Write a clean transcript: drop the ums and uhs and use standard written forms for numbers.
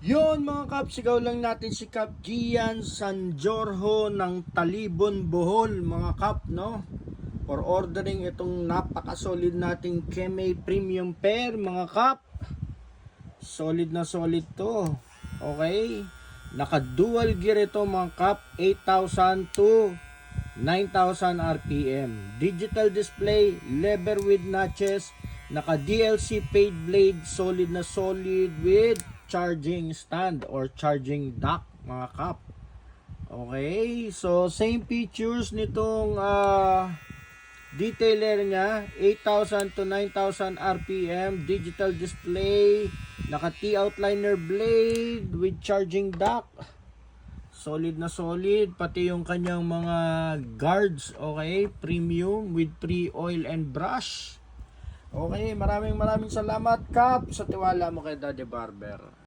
Yon mga kap, sigaw lang natin si Kap Gian Sanjorho ng Talibon, Bohol mga kap, no? For ordering itong napaka-solid nating Keme Premium Pair mga kap. Solid na solid to. Okay? Naka-dual gear ito mga kap, 8,000 to 9,000 RPM. Digital display, lever with notches, naka-DLC paid blade, solid na solid with charging stand or charging dock mga kap. Okay, so same features nitong detailer niya, 8,000 to 9,000 RPM, digital display, naka T-outliner blade with charging dock. Solid na solid, pati yung kanyang mga guards, okay, premium with pre-oil and brush. Okay, maraming salamat Kap sa tiwala mo kay Daddy Barber.